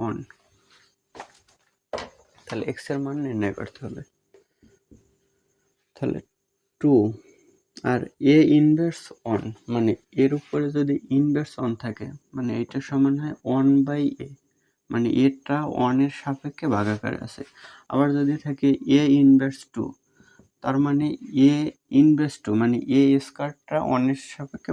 On, তাহলে X এর মান নির্ণয় করতে হবে। তাহলে 2 আর এ ইনভার্স অন, মানে এর উপরে যদি ইনভার্স অন থাকে মানে এটা সমান হয় 1/a, মানে এটা অনের সাপেক্ষে ভাগাকারে আছে। আবার যদি থাকে এ ইনভার্স 2, তার মানে এ ইনভার্স 2 মানে এ স্কয়ারটা অনের সাপেক্ষে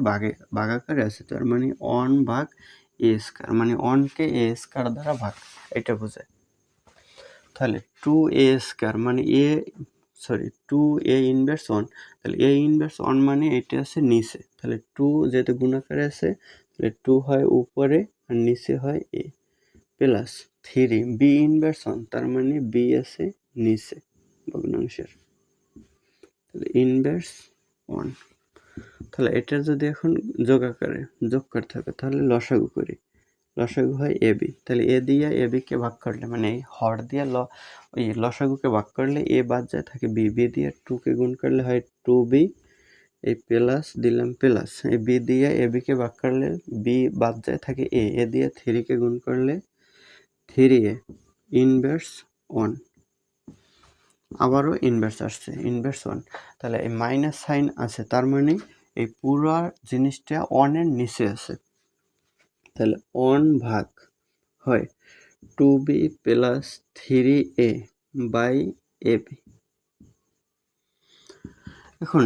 ভাগাকারে আছে, তার মানে 1/a², মানে 1কে a স্কয়ার দ্বারা ভাগ, এটা বোঝায়। তাহলে 2a² মানে 2a ইনভার্স 1, তাহলে a ইনভার্স 1 মানে এটা আছে নিচে, তাহলে 2 যেহেতু গুণাকারে আছে তাহলে 2 হয় উপরে আর নিচে হয় a, প্লাস 3 b ইনভার্স 1, তার মানে b আছে নিচে ভগ্নাংশের, তাহলে ইনভার্স 1। তাহলে এটা যদি এখন যোগ করতে হবে তাহলে লসাগু করি, লসাগু হয় ab, তাহলে a দিয়ে ab কে ভাগ করলে মানে এই হর দিয়ে ওই লসাগুকে ভাগ করলে a বাদ যায় থাকে b, b দিয়ে 2 কে গুণ করলে হয় 2b, এই প্লাস দিলাম প্লাস, এই b দিয়ে ab কে ভাগ করলে b বাদ যায় থাকে a, a দিয়ে 3 কে গুণ করলে 3a ইনভার্স 1, আবারও ইনভার্স আসছে ইনভার্স 1, তাহলে এই মাইনাস সাইন আছে, তার মানে এই পুরো জিনিসটা 1 এর নিচে আছে, তাহলে 1 ভাগ হয় 2b plus 3a by ab। এখন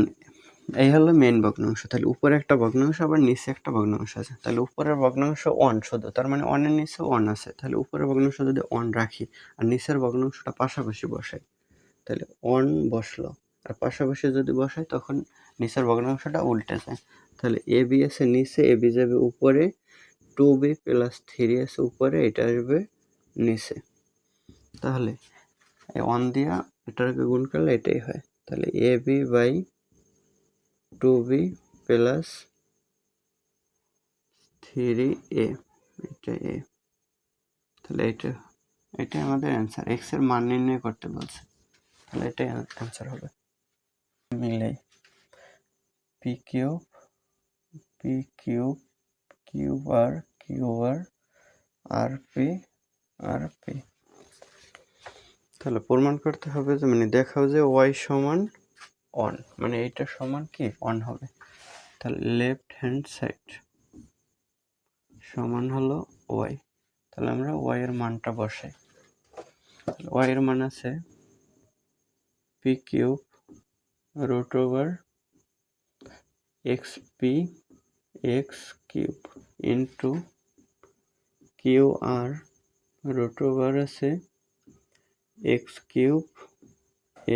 এই হলো মেন ভগ্নাংশ, তাহলে উপরে একটা ভগ্নাংশ আবার নিচে একটা ভগ্নাংশ আছে, তাহলে উপরের ভগ্নাংশ 1 শুধু, তার মানে 1 এর নিচে 1 আছে, তাহলে উপরের ভগ্নাংশ যদি 1 রাখি আর নিচের ভগ্নাংশটা পাশাপাশি বসাই তাহলে 1 বসলো, আর পাশাপাশি যদি বসাই তখন নিচের ভগ্নাংশটা উল্টে যায়, তাহলে ab আছে নিচে, ab যাবে উপরে, 2b প্লাস 3 আছে উপরে, এটা আসবে নিচে, তাহলে এই 1 দিয়া এটাকে গুণ করলে এটাই হয়, তাহলে ab by 2b plus 3a, এটা a, তাহলে এটা আমাদের অ্যান্সার, এক্স এর মান নির্ণয় করতে বলছে, তাহলে এটাই অ্যান্সার হবে। মিলাই পি কিউব কিউব আর পি, তাহলে প্রমাণ করতে হবে যে মানে দেখাও যে ওয়াই সমান অন, মানে এইটা সমান কি অন হবে, তাহলে লেফট হ্যান্ড সাইড সমান হলো ওয়াই, তাহলে আমরা ওয়াই এর মানটা বসাই, ওয়াই এর মান আছে P cube root over X P X cube into Q R root over আছে X cube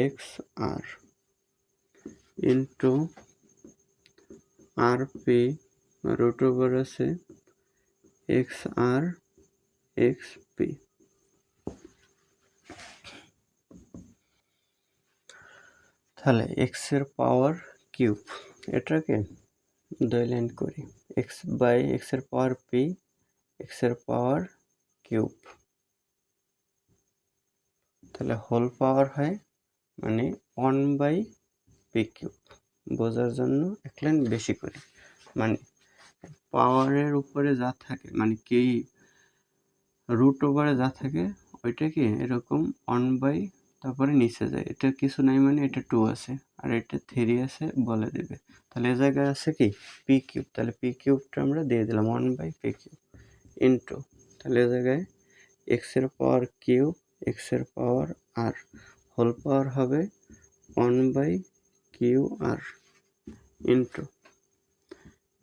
X R into R P root over আছে এক্স আর এক্স পি। তাহলে এক্স এর পাওয়ার কিউব, এটাকে 2 লাইন করি, x by x এর পাওয়ার P x এর power cube, তাহলে whole power হয় মানে 1/p কিউব, বোঝার জন্য এক লাইন বেশি করি, মানে পাওয়ারের উপরে যা থাকে মানে কি রুট ওভারে যা থাকে ওইটা কি এরকম 1 তারপরে নিচে যায়, এটা কিছু নাই মানে এটা 2 আছে আর এটা 3 আছে বলে দেবে, তাহলে এই জায়গায় আছে কি পি কিউব, তাহলে পি কিউবটা আমরা দিয়ে দিলাম 1/p কিউব ইন্টু, তাহলে এই জায়গায় এক্স এর পাওয়ার কিউব এক্স এর পাওয়ার আর হোল পাওয়ার হবে 1/কিউ আর ইন্টু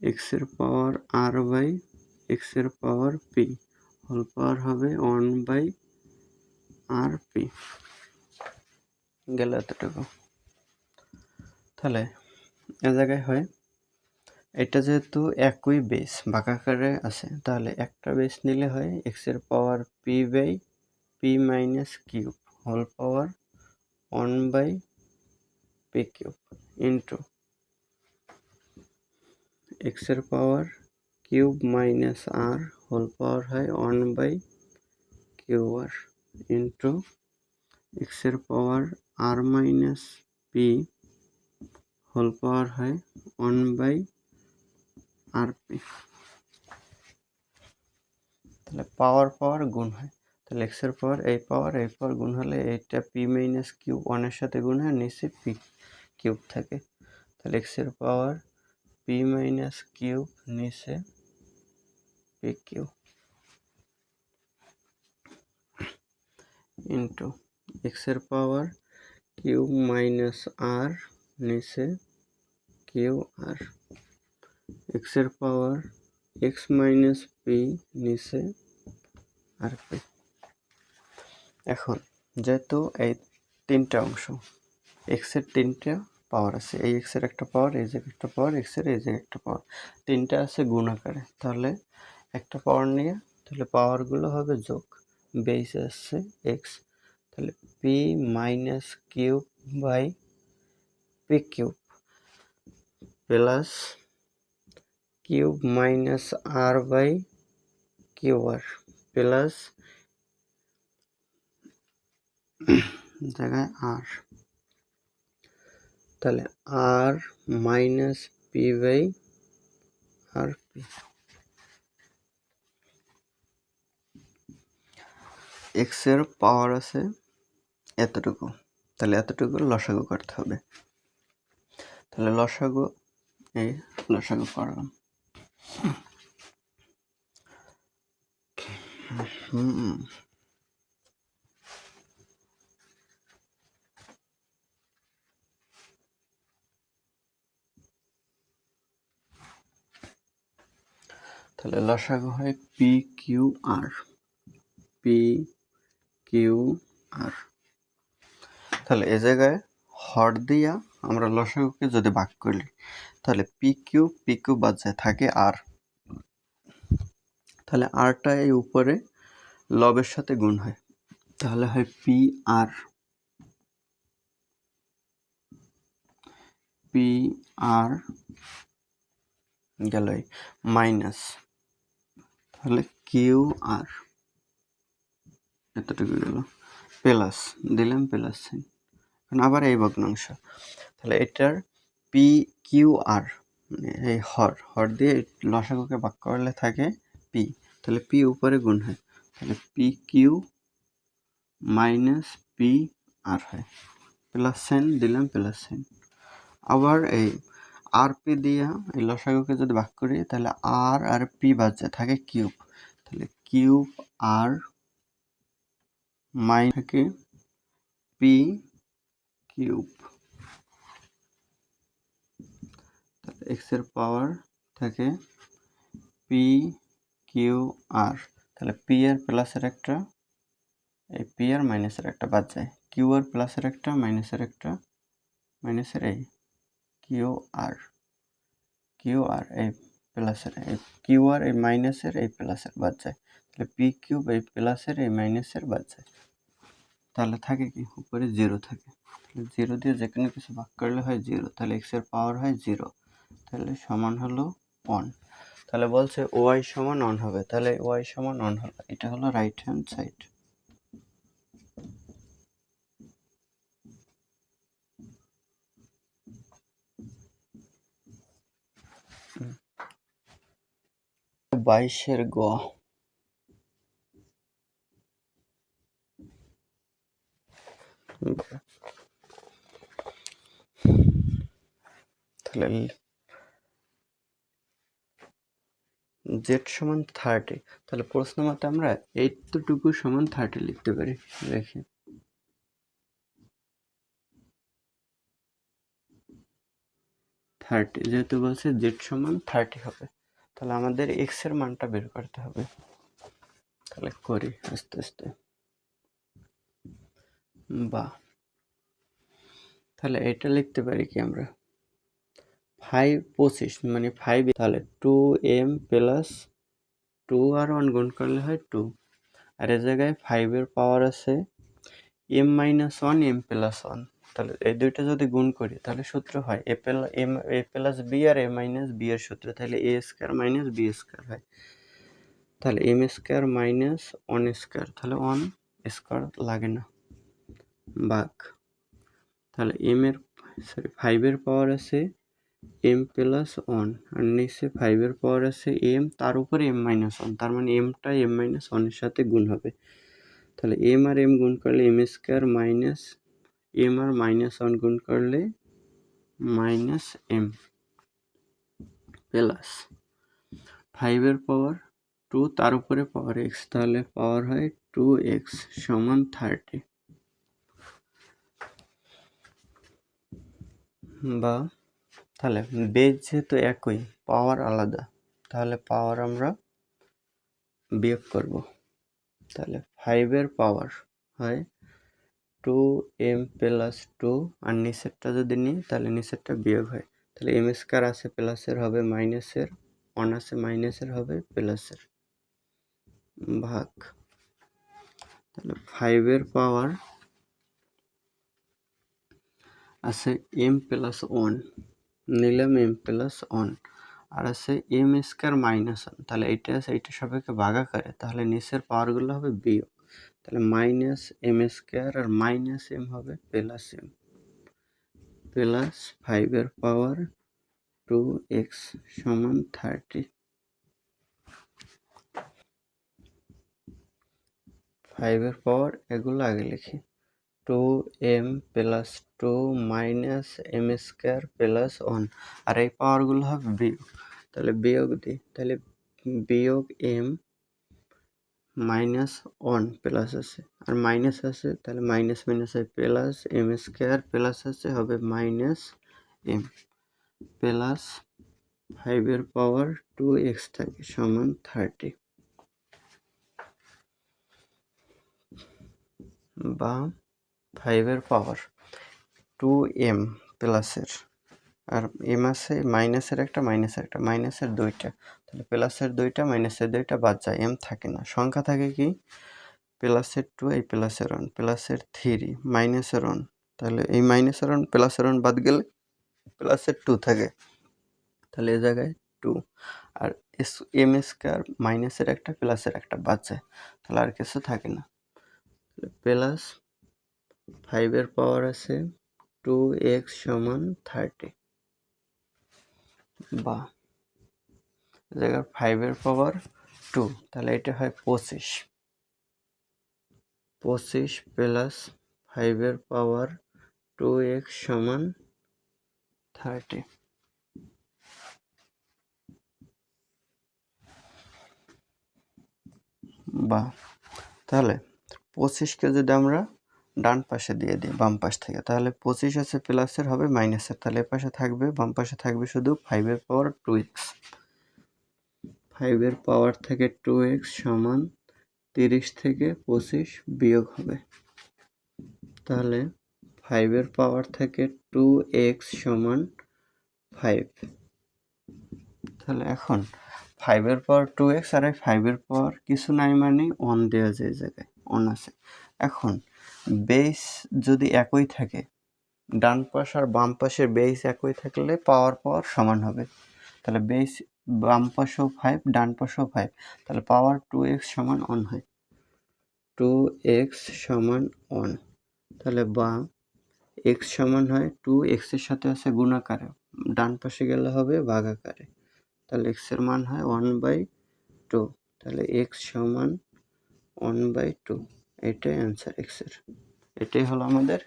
এক্স এর পাওয়ার আর বাই এক্স এর পাওয়ার পি হোল পাওয়ার হবে 1/rp, গেল এতটুকু। তাহলে এ জায়গায় হয় এটা যেহেতু একই বেস ভাগাকারে আছে, তাহলে একটা বেস নিলে হয় এক্স এর power p minus q whole power 1/p q into x এর power q minus r whole power হয় 1/কিউ আর ইন্টু এক্স এর power r minus p whole power হয় 1/rp। তাহলে পাওয়ার পাওয়ার গুণ হয়, তাহলে এক্সের পাওয়ার এই পাওয়ার গুণ হলে এইটা পি মাইনাস কিউব ওয়ানের সাথে গুণ হয়, নিচে পি কিউব থাকে, তাহলে এক্সের পাওয়ার পি মাইনাস কিউব নিচে পি কিউব ইন্টু এক্সের পাওয়ার কিউব মাইনাস আর নিচে কিউ আর, এক্সের পাওয়ার এক্স মাইনাস পি নিচে আর পি। এখন যেহেতু এই তিনটা অংশ, এক্সের তিনটা পাওয়ার আছে, এই এক্সের একটা পাওয়ার, এই যে একটা পাওয়ার, এক্সের এই যে একটা পাওয়ার, তিনটা আছে গুণ আকারে, তাহলে একটা পাওয়ার নিয়ে তাহলে পাওয়ারগুলো হবে যোগ, বেসে আসছে এক্স, তাহলে P minus cube by P cube plus cube minus R by Q R plus জায়গায় আর, তাহলে R minus P by R P. এক্সের পাওয়ার আছে এতটুকু, তাহলে এতটুকু লসাগু করতে হবে, তাহলে লসাগু এই লসাগু করলাম, তাহলে লসাগু হয় P Q R, P Q R, তাহলে এ জায়গায় হর দিয়া আমরা লসাগুকে যদি ভাগ করি তাহলে পি কিউ বাদ যায়, থাকে আর, তাহলে আরটা এই উপরে লবের সাথে গুণ হয়, তাহলে হয় পি আর গেল মাইনাস, তাহলে কিউ আর এতটুকু গেল, প্লাস দিলাম প্লাস সাইন, এখন আবার এই ভগ্নাংশ, তাহলে এটার পি কিউ আর মানে এই হর দিয়ে লসাগুকে ভাগ করলে থাকে পি, তাহলে পি উপরে গুণ হয়, তাহলে P Q minus P R হয়, প্লাস সাইন দিলাম প্লাস সাইন, আবার এই আর পি দিয়ে এই লসাগুকে যদি ভাগ করি তাহলে আর আর পি বাদ যায়, থাকে কিউব, তাহলে কিউব আর মাইন থাকে পি কিউব, তাহলে এক্স এর পাওয়ার থাকে পি কিউ আর, তাহলে পি আর প্লাসের একটা, এই পি আর মাইনাসের একটা বাদ যায়, কিউ আর প্লাসের একটা মাইনাসের একটা, মাইনাসের এই কিউ আর এই প্লাসের, এই কিউ আর এই মাইনাসের এই প্লাসের বাদ যায়, তাহলে পি কিউব এই প্লাসের এই মাইনাসের বাদ যায়, তাহলে থাকে কি উপরে জিরো থাকে, তাহলে জিরো দিয়ে যে কোনো কিছু ভাগ করলে হয় জিরো, তাহলে এক্স এর পাওয়ার হয় জিরো, তাহলে সমান হলো 1, তাহলে বলছে ওয়াই সমান 1 হবে, তাহলে ওয়াই সমান 1 হলো, এটা হলো রাইট হ্যান্ড সাইড। বাইশের গ, তাহলে জেড সমান 30, তাহলে প্রশ্ন মতে আমরা এইটুকু সমান 30 লিখতে পারি, দেখি 30, যেহেতু বলছে জেড সমান 30 হবে, তাহলে আমাদের এক্স এর মানটা বের করতে হবে, তাহলে করি আস্তে আস্তে, বা তাহলে এটা লিখতে পারি কি আমরা 5 মানে 5, তাহলে 2m প্লাস 2 আর 1 গুণ করলে হয় 2, আর এ জায়গায় 5 এর পাওয়ার আছে m মাইনাস 1 m প্লাস 1, তাহলে এই দুইটা যদি গুণ করি তাহলে সূত্র হয় এ প্লাস বি আর এ মাইনাস বি এর সূত্র, তাহলে এ স্কয়ার মাইনাস বি স্কয়ার হয়, তাহলে এম স্কয়ার মাইনাস 1 স্কয়ার, তাহলে 1 স্কয়ার লাগে না, ভাগ, তাহলে এম এর 5 এর পাওয়ার আছে এম প্লাস ওয়ান, আর নিচে 5-এর পাওয়ার আছে এম, তার উপরে এম মাইনাস ওয়ান, তার মানে এমটা এম মাইনাস ওয়ানের সাথে গুণ হবে। তাহলে এম আর এম গুণ করলে M square minus M R minus one গুণ করলে মাইনাস এম প্লাস 5-এর পাওয়ার 2, তার উপরে পাওয়ার এক্স, তাহলে পাওয়ার হয় 2x সমান 30, বা তাহলে বেজ যেহেতু একই, পাওয়ার আলাদা, তাহলে পাওয়ার আমরা বিয়োগ করব। তাহলে 5-এর পাওয়ার হয় 2m প্লাস 2, আর নিচেরটা যদি নিই তাহলে নিচেরটা বিয়োগ হয়। তাহলে এম স্কোয়ার আছে প্লাসের হবে মাইনাসের, ওয়ান আছে মাইনাসের হবে প্লাসের, ভাগ। তাহলে 5-এর পাওয়ার আছে এম প্লাস ওয়ান, নিলাম এম প্লাস ওয়ান, আর আছে এম স্কোয়ার মাইনাস ওয়ান, তাহলে এইটা আছে এইটা সবাইকে ভাগাকারে, তাহলে নিচের পাওয়ারগুলো হবে বিয়োগ। তাহলে মাইনাস এম স্কোয়ার আর মাইনাস এম হবে প্লাস এম, প্লাস 5-এর পাওয়ার 2x সমান 30। 5-এর পাওয়ার এগুলো আগে লিখি, 2m plus 2 minus m square plus 1, আর এই পাওয়ারগুলো হবে বিয়োগ। তাহলে বিয়োগ দিই, তাহলে বিয়োগ এম মাইনাস 1 প্লাস আছে আর মাইনাস আছে, তাহলে মাইনাস মাইনাস হয় প্লাস এম স্কোয়ার প্লাস আছে হবে মাইনাস এম, প্লাস 5-এর পাওয়ার 2x থাকে সমান 30, বা 5-এর পাওয়ার 2m প্লাসের, আর এম আছে মাইনাসের একটা মাইনাসের একটা, মাইনাসের দুইটা, তাহলে প্লাসের দুইটা মাইনাসের দুইটা বাদ যায়, এম থাকে না, সংখ্যা থাকে কি প্লাসের 2, এই প্লাসের 1, প্লাসের 3, মাইনাসের 1, তাহলে এই মাইনাসের 1 প্লাসের 1 বাদ গেলে প্লাসের 2 থাকে, তাহলে এই জায়গায় 2, আর এম স্কোয়ার মাইনাসের একটা প্লাসের একটা বাদ যায়, তাহলে আর কিছু থাকে না। প্লাস 5-এর পাওয়ার আছে 2x সমান 30, বা জায়গায় 5-এর পাওয়ার 2, তাহলে এটা হয় 25 প্লাস 5-এর পাওয়ার 2x সমান 30, বা তাহলে 25কে যদি আমরা ডান পাশে দিয়ে দিই বাম পাশ থেকে, তাহলে 25 আছে প্লাসের হবে মাইনাসের, তাহলে এ পাশে থাকবে বাম পাশে থাকবে শুধু 5-এর পাওয়ার 2x, 5-এর পাওয়ার থেকে 2x সমান 30 থেকে 25 বিয়োগ হবে, তাহলে 5-এর পাওয়ার থেকে 2x সমান 5, তাহলে এখন 5-এর পাওয়ার 2x আর 5-এর পাওয়ার কিছু নাই মানে 1 দেওয়া যায়, এই জায়গায় 1 আছে। এখন বেস যদি একই থাকে, ডান পাশ আর বাম পাশের বেস একই থাকলে পাওয়ার সমান হবে, তাহলে বেস বাম পাশেও 5 ডান পাশেও 5, তাহলে পাওয়ার 2x সমান 1 হয়, 2x সমান 1, তাহলে বা x সমান হয় 2x এর সাথে আছে গুণাকারে, ডান পাশে গেলে হবে ভাগাকারে, তাহলে x এর মান হয় 1/2, তাহলে x সমান 1/2, এটাই অ্যান্সার x এর, এটাই হলো আমাদের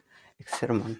x এর মান।